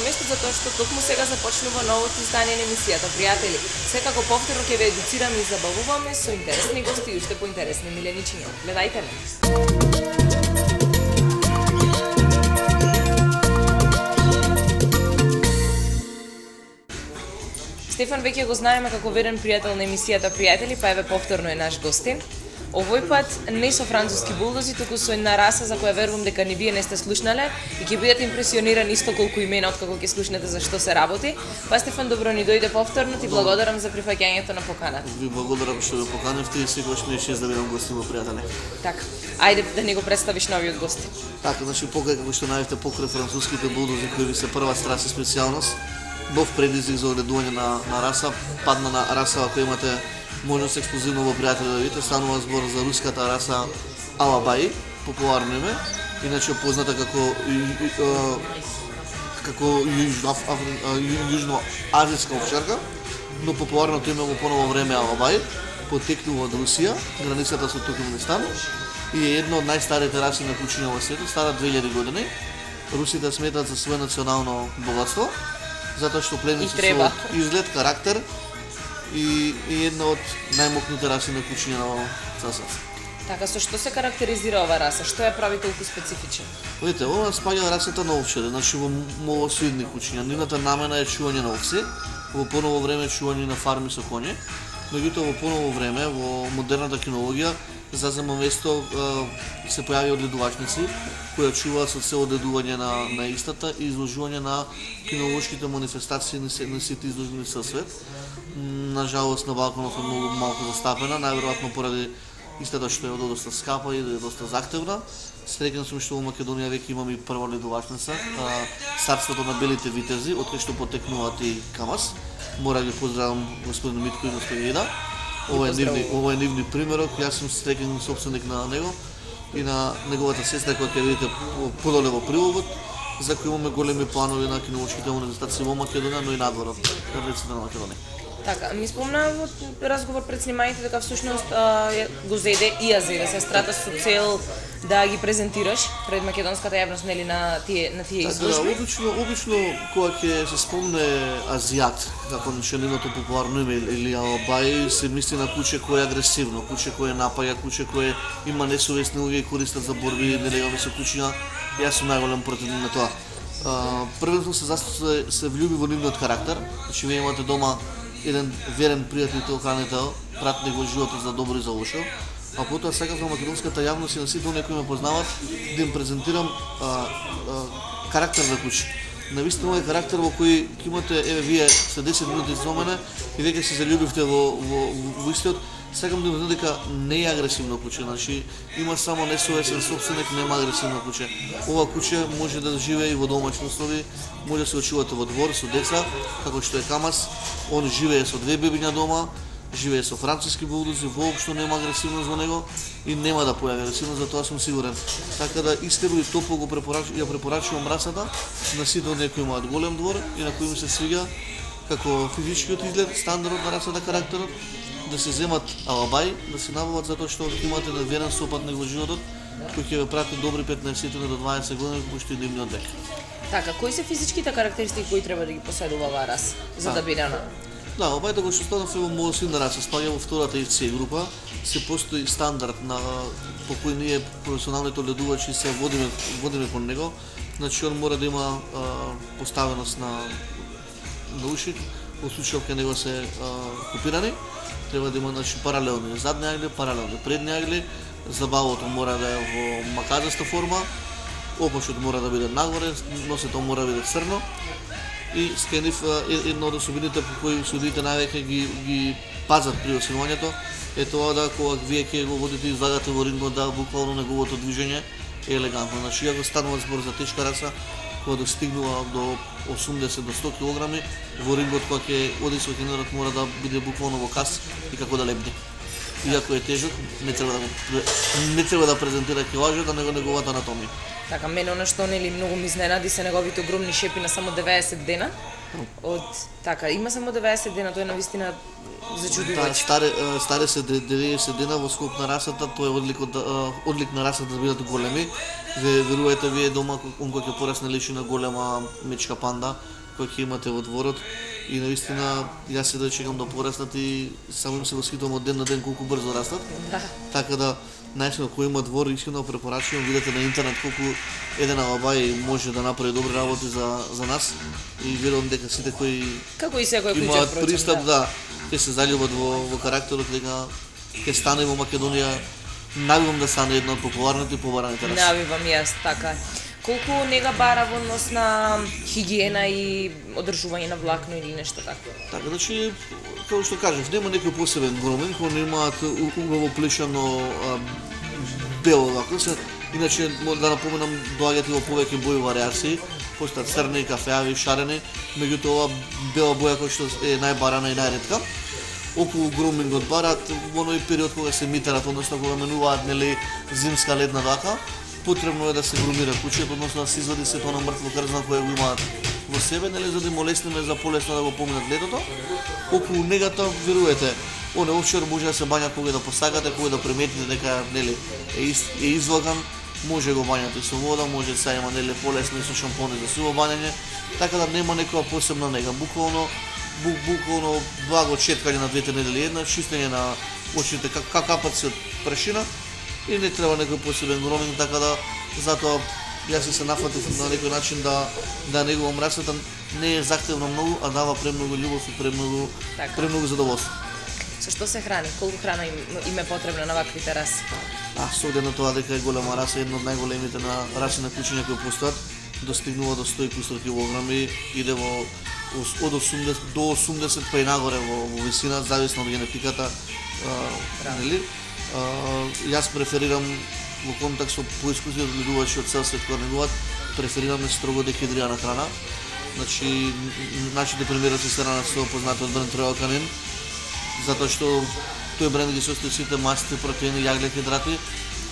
место затоа што токму сега започнува новото издание на емисијата. Пријатели, секако повторно ќе ве едуцираме и забавуваме со интересни гости и уште поинтересни миленичиња. Гледајте ме. Стефан веќе го знаеме како верен пријател на емисијата Пријатели, па еве повторно е наш гостин. Овој пат не со француски булдози, туку со една раса за која верувам дека ни вие не сте слушнале и ќе бидете импресионирани исто колку и мене откако ќе слушнете за што се работи. Па Стефан, добро ни дојде повторно, ти благодарам за прифаќањето на поканата. Ви благодарам што ме поканевте и секогаш ми е чест да бидам гостин во Пријатели. Така, ајде да ни го представиш новиот гост. Така, значи покрај како што најавте покрај француските булдози кои ви се прва страст и специјалност, нов предизвик за одредување на раса, падна на раса која имате можност ексклузивно во Пријатели да видите, станува збор за руската раса Алабаи, популарно име, иначе позната како јужноазијска овчарка, но популарното име во поново време Алабаи, потекнува од Русија, границата со Туркменистан и е една од најстарите раси на кучиња во светот, стара 2000 години. Русите сметаат за свое национално богатство, затоа што племени со изглед, карактер и една од најмокните раси на кучиња на цел свет. Така, со што се карактеризира ова раса? Што ја прави толку специфична? Видите, ова спаѓа расата на овчари, значи во мовосвидни кучиња. Нивната намена е чување на овци, во поново време чување на фарми со коњи, меѓутоа во поново време, во модерната кинологија, зазема место се појави одредувачници кои чуваат со цел одредување на истата и изложување на кинолошките манифестации на сите изложени со свет. На жалост на Балканот е многу малку застапена, најверојатно поради истата што е доста скапа и доста захтевна. Среќен сум што во Македонија веќе имаме и прва одредувачница, царството на белите витези, од кај што потекнуваат и Камас. Мора да ги поздравам господин Митко и господин Ида. Ова е нивни примерок, јас сум среќен сопственик на него и на неговата сестра која ќе видите подоле во прилогот, за кој имаме големи планови на кинолошките манифестации во Македонија, но и надвор од границите на Македонија. Така, ми спомна во разговор пред снимањето дека всушност го зеде и ја зеде сестрата со цел да ги презентираш пред македонската јавност, нели, на тие изложби. Обично кога ќе се спомне азијат, како нивното популарно име или Алабаи, се мисли на куче кое е агресивно, куче кое напаѓа, куче кое има несовесни луѓе и користат за борби нелегални со кучиња. Јас сум најголем противник на тоа. Првено се влюби во нивниот карактер, значи вие имате дома еден верен пријател и охранител, пратник во животот за добро и за лошо, а потоа сега за македонската јавност и на сите оние кои ме познават да им презентирам карактер на куче. Навистина овој карактер во кој ќе имате, еве вие се 10 минути со мене и веќе се заљубивте во истиот. Сакам да видам дека не е агресивно куче, значи има само несовесен сопственик, нема агресивно куче. Ова куче може да живее и во домашни услови, може да се очувате во двор со деца, како што е Камас. Он живее со 2 бебиња дома, живее со француски булдози, воопшто нема агресивност во него и нема да појави агресивност, за тоа сум сигурен. Така да искрено и топло го препорачувам расата на сите оние кои имаат голем двор и на кои ми се свиѓа како физичкиот изглед, стандарот на расата, карактерот, да се земат Алабаи, да се набават затоа што имате верен сопатник во животот кој ќе ве прати добри 15 до 20 години како што и нивниот век. Така, кои се физичките карактеристики кои треба да ги поседува оваа раса за да биде она? Да, Алабаите го што станав е во мовосвидна раса, спаѓа во втората FC група, се постои стандард по кој ние професионалните одредувачи се водиме кон него. Значи он мора да има поставеност на уши, во случај кога него се купирани, треба да има паралелни задни агли, паралелни предни агли, забавото мора да е во макадаста форма, опашот мора да биде нагоре, носето мора да биде црно и скенив една од особините по кои судиите највеќе ги пазат при освојувањето е тоа да кога вие ќе го водите и излагате во рингот, да буквално неговото движење е елегантно. Значи ако станува збор за тешка раса, кога достигнува до 80 до 100 кг, во рингот кога ќе оди со кинерот мора да биде буквално во кас и како да лепни. Иако е тежок, не треба да презентира килажата, него неговата анатомија. Така, мене она што нели многу ми изненади се неговите огромни шепи на само 90 дена. од така, има само 90 дена, тоа е навистина Да, зачудувачко. старе се 90 дена во скоп на расата, тоа е одлик на расата да бидат големи. Верувајте вие дома, кога ќе порасне личина голема мечка панда, која ќе имате во дворот. И наистина, јас се да чекам да пораснат и само им се го скитам од ден на ден колку брзо растат. Да. Така да, најсно кој има двор, искрено препорачувам, видете на интернет колку еден алабај може да направи добри работи за нас. И верувам дека сите кои Како и секој куќе имаат впрочем, пристап, да, ќе се заљубат во карактерот, дека ќе стане во Македонија, навивам да стане една од популарните и побараните раси. Навивам јас, така е. Колку нега бара во однос на хигиена и одржување на влакно или нешто такво? Така, значи, како што кажав, нема некој посебен громен, кој немаат убаво плешано бело вако. Иначе, да напоменам, доаѓаат и во повеќе бои вариации, постојат црни, кафеави, шарени, меѓутоа ова бела боја која што е најбарана и најретка. Околу грумингот барат во оној период кога се митарат, односно кога менуваат нели зимска летна дака, потребно е да се грумира куќето, односно да се извади сето на мртво крзна кое го имаат во себе, нели за да им олесниме за полесно да го поминат летото. Околу негата, веруете, оне овчар може да се бања кога да посакате, кога да приметите дека нели е излаган, може го бањате со вода, може да има нели полесно и со шампони за суво бањање, така да нема некоја посебна нега. Буквално благо четкање на 2 недели една, чистење на очите капат се од прашина и не треба некој посебен громинг, така да затоа јас се нафатив на некој начин да негувам расата, не е захтевно многу, а дава премногу љубов и премногу задоволство. Со што се храни? Колку храна им е потребна на ваквите раси? С оглед на тоа дека е голема раса, една од најголемите на раси на кучиња кои постојат, достигнува до 100 кг, иде од 80 до 80 па и нагоре во висина, зависно од генетиката, нели? Јас преферирам во контакт со поискуси од луѓе од цел свет кои негуваат, преферираме строго дехидрирана храна. Значи, нашите примероци се хранат со познатиот бренд Royal Canin, затоа што тој бренд ги состои сите масти, протеини, јагле, хидрати,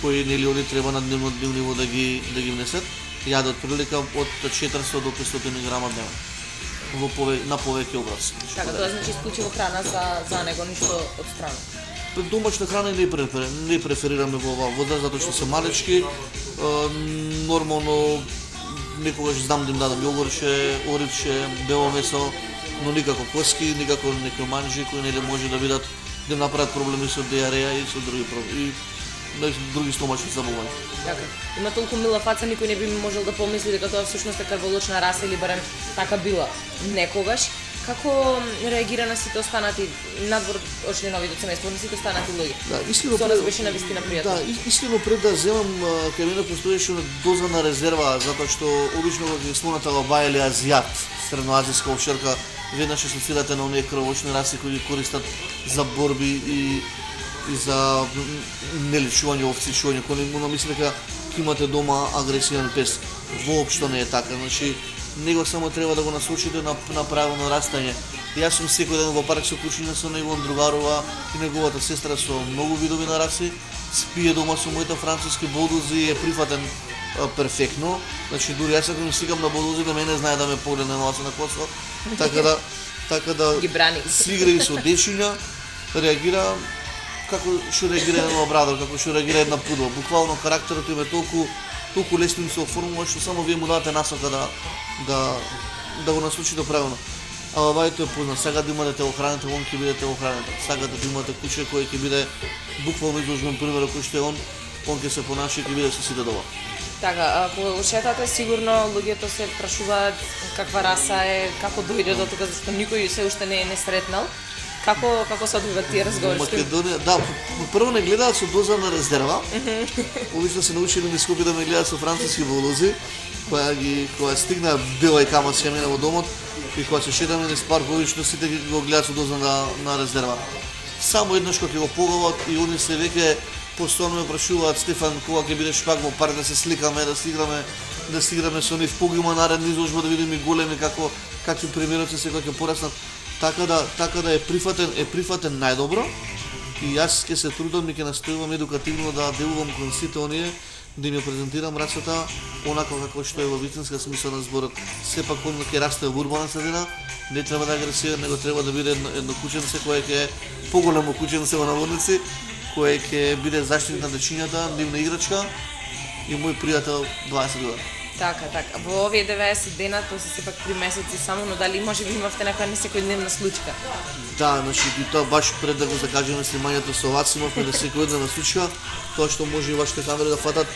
кои нели они треба на дневно ниво да ги внесат. Јадат прилика од 400 до 500 грама дневно на повеќе образци. Така, тоа значи исклучиво храна за него, ништо од страна. Домашна храна не преферираме во оваа вода, затоа што се малечки. Нормално некогаш знам да им дадам јогурче, ориче, бело месо, но никако коски, никако некои манџи кои нели може да бидат да направат проблеми со диареја и со други стомачни заболувања. Така. Има толку мила фаца, никој не би можел да помисли дека тоа всушност е крволочна раса или барем така била некогаш. Како реагира на сите останати надвор од членовите семејство, на сите останати луѓе? Да, искрено Со нас беше навистина пријатно. Да, искрено пред да земам кај мене постоеше доза на резерва, затоа што обично во геслоната алабај или азијат, средноазијска овчарка, веднаш асоцирате на оние крволочни раси кои ги користат за борби и за нели чување овци, чување кони, но мислам дека имате дома агресивен пес. Воопшто не е така, значи него само треба да го насочите на правилно растање. Јас сум секој ден во парк со кучиња со неговата другарова и неговата сестра со многу видови на раси, спие дома со моите француски булдози и е прифатен перфектно. Значи дури јас ако ми стигам на булдози да мене знае да ме погледне на коса, така да Ги брани. си игра и со дечиња, реагира како што реагира еден лабрадор, како што реагира една пудел. Буквално карактерот им е толку лесно им се оформува што само вие му дадете насока да го насочите правилно. Алабајто е познат, сака да имате телохранител, он ќе биде телохранител. Сакате да имате куче кој ќе биде буквално изложбен пример кој што е он ќе се понаша и ќе биде со сите дома. Така, ако го шетате, сигурно луѓето се прашуваат каква раса е, како дојде до тука, зашто никој се уште не е сретнал. Како се одвиваат тие разговори? Македонија, да, прво не гледаат со доза на резерва. Обично се научили на Скопје да ме гледаат со француски булдози, која стигна бела и кама се мина во домот и кога се шетаме низ парк, обично сите го гледаат со доза на резерва. Само еднаш кога ќе го погледат и они се веќе постојано ме прашуваат: Стефан, кога ќе бидеш пак во парк да се сликаме, да си играме со нив, погима наредна изложба да видиме големи какви примероци се кога ќе пораснат. Така да е прифатен најдобро и јас ќе се трудам и ќе настојувам едукативно да делувам кон сите оние, да им ја презентирам расата онака како што е во вистинска смисла на зборот. Сепак он ќе расте во урбана средина, не треба да е агресивен, него треба да биде едно кученце кое ќе е поголемо кученце во наводници, кое ќе биде заштитник на дечињата, нивна играчка и мој пријател 20 години. Така. Во овие 90 дена, тоа се сепак 3 месеци само, но дали може би имавте некоја несекојдневна случка? Да, значи и тоа баш пред да го закажеме снимањето со вас имавме несекојдневна случка, тоа што може и вашите камери да фатат.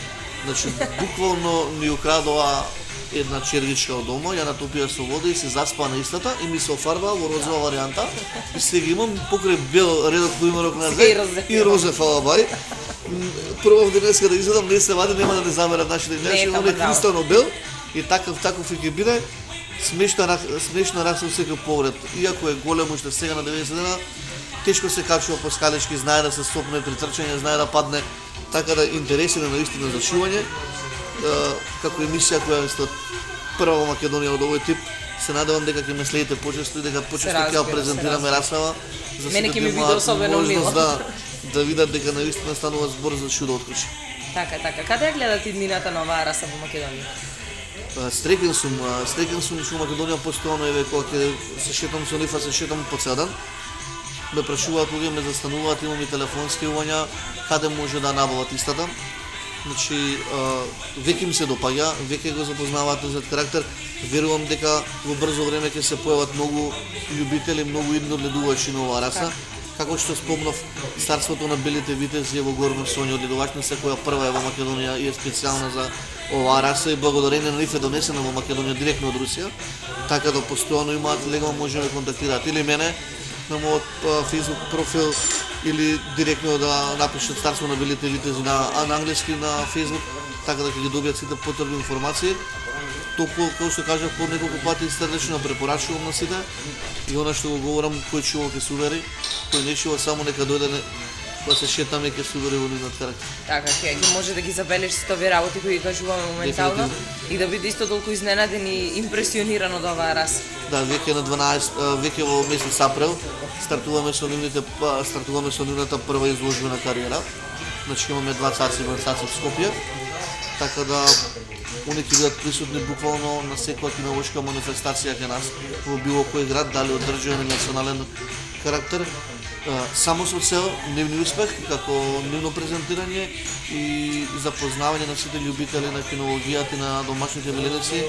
Значи буквално ми украдоа една чергичка од дома, ја натопија со вода и се заспаа на истата и ми се офарбаа во розова варијанта. И сега имам покрај бел редот поимарок на и розе фалабај. Прво денеска да изгледам, не се вади, нема да не замерат нашите гледачи, он е кристално бел и таков и ќе биде. Смешно рак со секој поглед. Иако е голем уште сега на 90 дена, тешко се качува по скалички, знае да се стопне при трчање, знае да падне, така да интересира на истина за шување. Како емисија која е прва во Македонија од овој тип, се надевам дека ќе ме следите почесто и дека почесто ќе ја презентираме расава, за Мене ќе сите ми биде особено мило. Да видат дека наистина станува збор за чудо од куче. Така. Каде ја гледате иднината на оваа раса во Македонија? Стрекен сум што Македонија постојано еве кога ќе се шетам со нив, се шетам по цел ден. Ме прашуваат кога ме застануваат, имам и телефонски јавања каде може да набават истата. Значи, веќе ми се допаѓа, веќе го запознаваат този карактер. Верувам дека во брзо време ќе се појават многу љубители, многу идни одгледувачи на оваа раса. Како што спомнав, царството на белите витези е во Горна Сонја, одгледувачница која прва е во Македонија и е специјална за оваа раса и благодарение на нив е донесена во Македонија директно од Русија. Така да постојано имаат легално може да контактираат или мене на мојот Facebook профил или директно да напишат Царство на белите витези на англиски на Facebook, така да ќе ги добијат сите потребни информации. Толку, како што кажав по неколку пати, срдечно препорачувам на сите и она што го говорам, кој чува ќе се увери, кој не чува само нека дојде кога се шетаме ќе се увери во нивниот карактер. Така, ќе може да ги забележи сите овие работи кои ги кажуваме моментално и да биде исто толку изненаден и импресиониран од оваа раса. Да, веќе на 12, веќе во месец април стартуваме со нивната прва изложбена кариера. Значи имаме 2 царци во Скопје. Така да они ќе бидат присутни буквално на секоја кинолошка манифестација кај нас во било кој град, дали од државен или национален карактер, само со цел нивни успех, како нивно презентирање и запознавање на сите љубители на кинологијата и на домашните миленици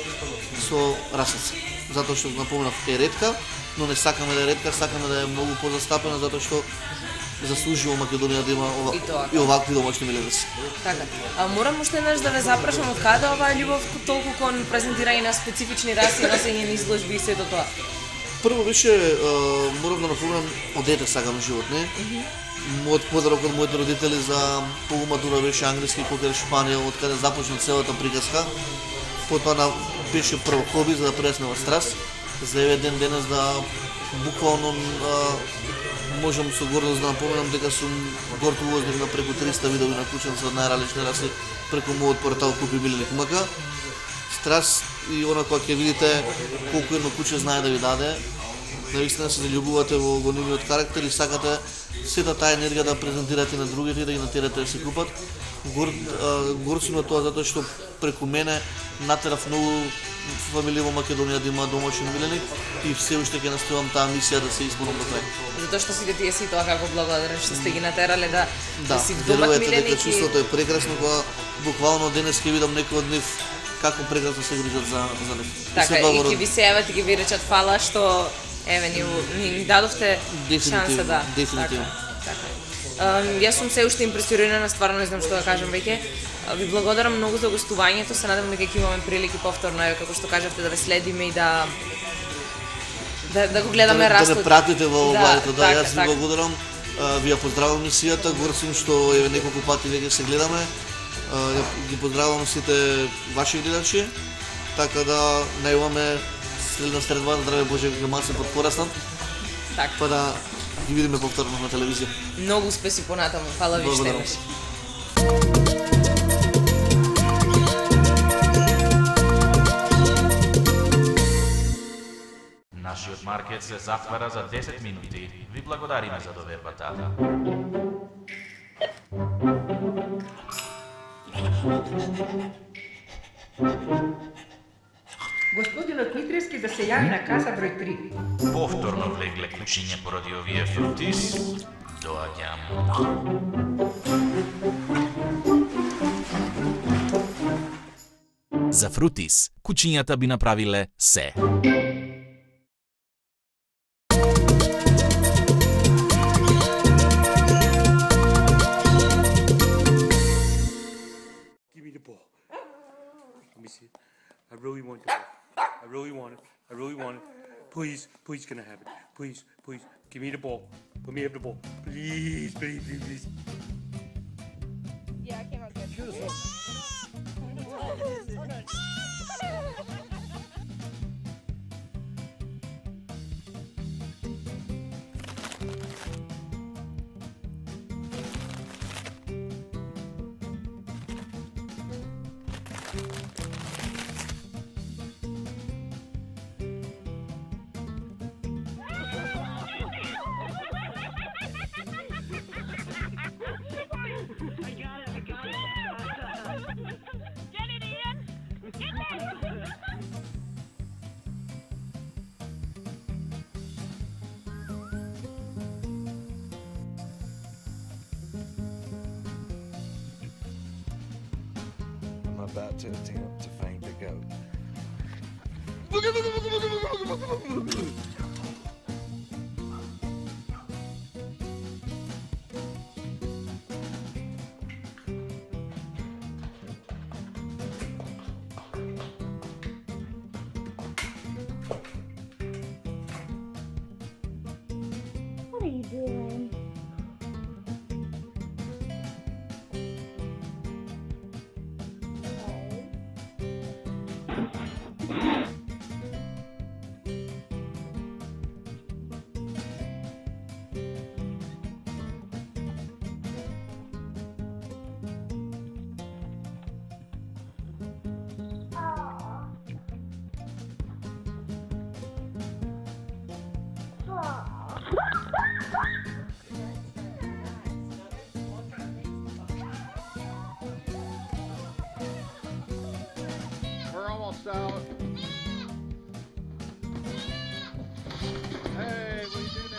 со расата. Затоа што напомнав е ретка, но не сакаме да е ретка, сакаме да е многу позастапена затоа што заслужува Македонија да има и овакви домашни миленици. Така. Морам уште еднаш да ве запрашам од каде оваа љубов толку кон презентирање на специфични раси, носење на изложби и сето тоа? Прво беше, морам да напомнам, од дете сакам живот, не? Мојот подарок од моите родители за полуматура беше англиски покер Шпанија, од каде започна целата приказка. Потоа беше прво хоби за да пресне во страст, за еве ден денес да буквално можам со гордост да напоменам дека сум горд увозник на преку 300 видови на кученца од најразлични раси преку мојот портал Купи Милени Кумака. Страст и она кога ќе видите колку едно куче знае да ви даде, наистина се заљубувате во нивниот карактер и сакате сета таа енергија да презентирате на другите и да ги натерате да се купат. Горд сум на тоа затоа што преку мене натерав многу фамилии во Македонија да има домашен миленик и се уште ќе настојувам таа мисија да се исполнам до крај. Затоа што сите тие си тоа како благодарен што сте ги натерале да си вдомат миленик. Дека чувството е прекрасно кога буквално денес ќе видам некој од нив како прекрасно се грижат за нив. Така, и ќе ви се јават и ќе ви речат фала што еве ни дадовте шанса да. Дефинитивно. Така. Јас сум се уште импресионирана, стварно не знам што да кажам веќе. Ви благодарам многу за гостувањето, се надевам дека ќе имаме прилики повторно, како што кажавте, да ве следиме и да го гледаме растот. Да не пратите во облагето, да, јас ви благодарам. Ви ја поздравам мисијата, горд сум што еве неколку пати веќе се гледаме. Ги поздравувам сите ваши гледачи, така да најуваме следна средба, здраве Боже, дека малку се подпораснат. Така. Па да ги видиме повторно на телевизија. Многу успеси понатаму. Фала ви уште еднаш. Нашиот Market se zatvara za 10 minuti. Vi благодариме за довербата. Господинот Митрески да се јави на каса број 3. Повторно влегле кучиња поради овие фрутис. Доаѓам. За фрутис, кучињата би направиле се. Give me the ball. Let me see it. I really want the ball. I really want it. I really want it. Please, please, can I have it? Please, please, give me the ball. Let me have the ball. Please, please, please, please. Yeah, I came out good. I'm about to attempt to find the goat. What are you doing? We're almost out. Hey, what are you doing?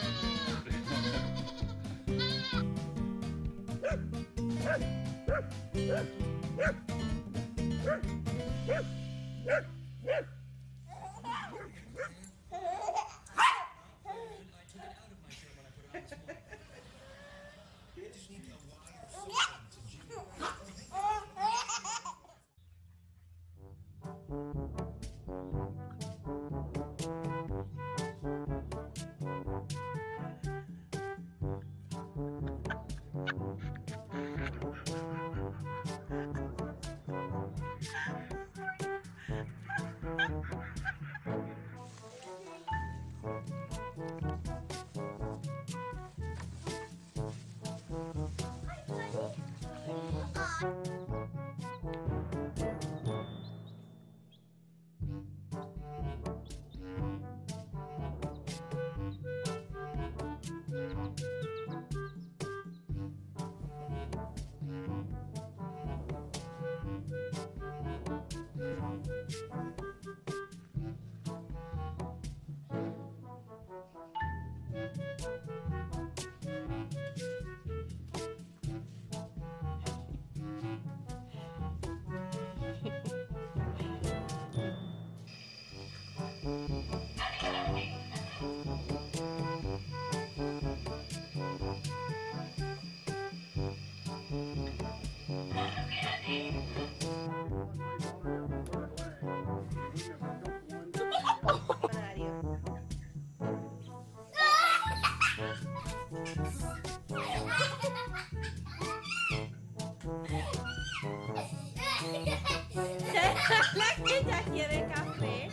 La que ya quiere café.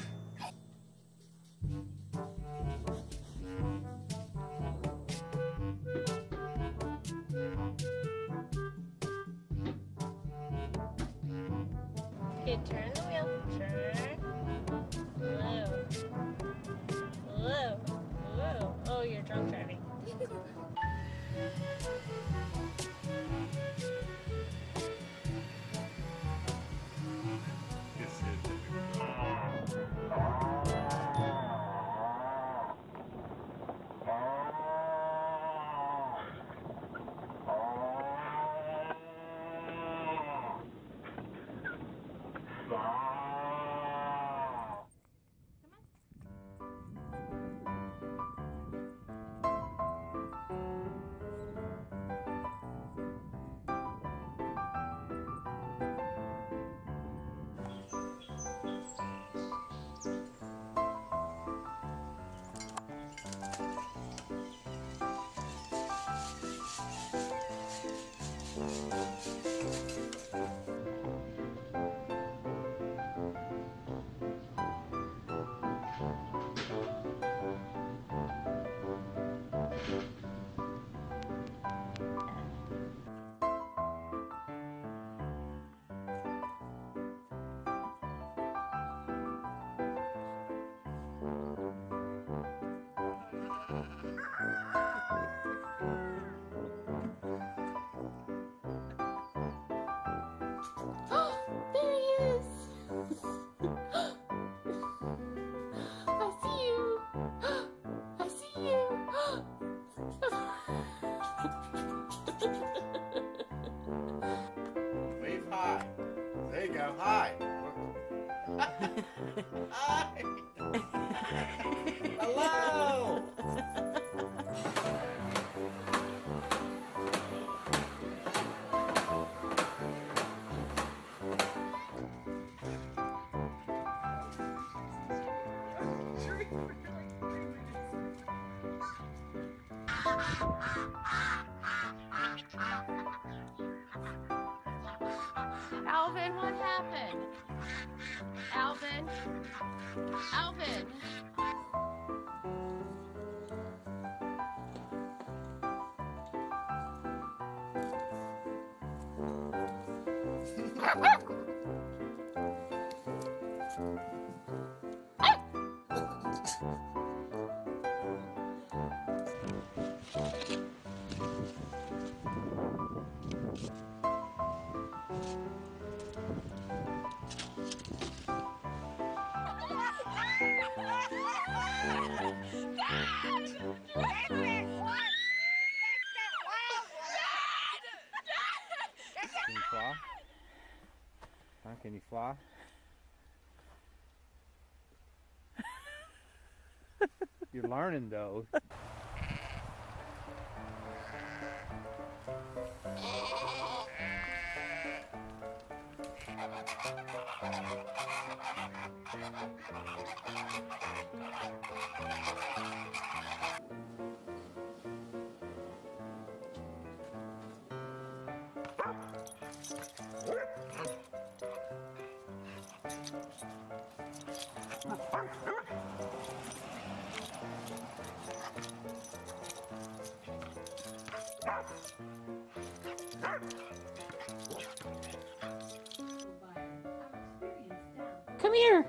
Okay, turn the wheel. Turn. Blue. Blue. There he is! I see you! I see you! Wave high. There you go. Hi. Hi. Hello. Alvin, what happened? Alvin? Alvin? Can you fly? Huh? Can you fly? You're learning though. Come here!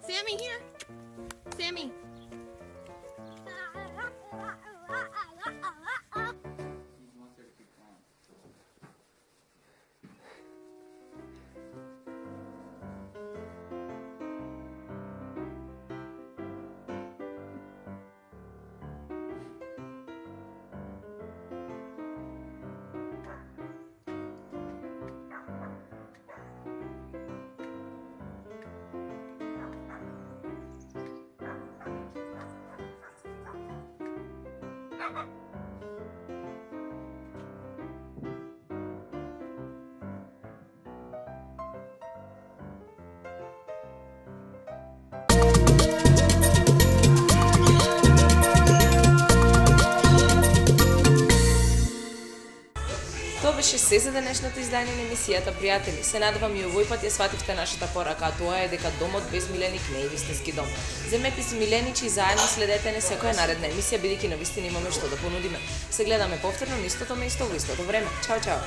Sammy, here! Sammy! Тоа беше се за денешното издание на емисијата, пријатели. Се надевам и овој пат ја свативте нашата порака, а тоа е дека домот без Миленик не е вистински дом. Земете си Миленичи и заедно следете не секоја наредна емисија, бидејќи навистина имаме што да понудиме. Се гледаме повторно на истото место во истото време. Чао, чао!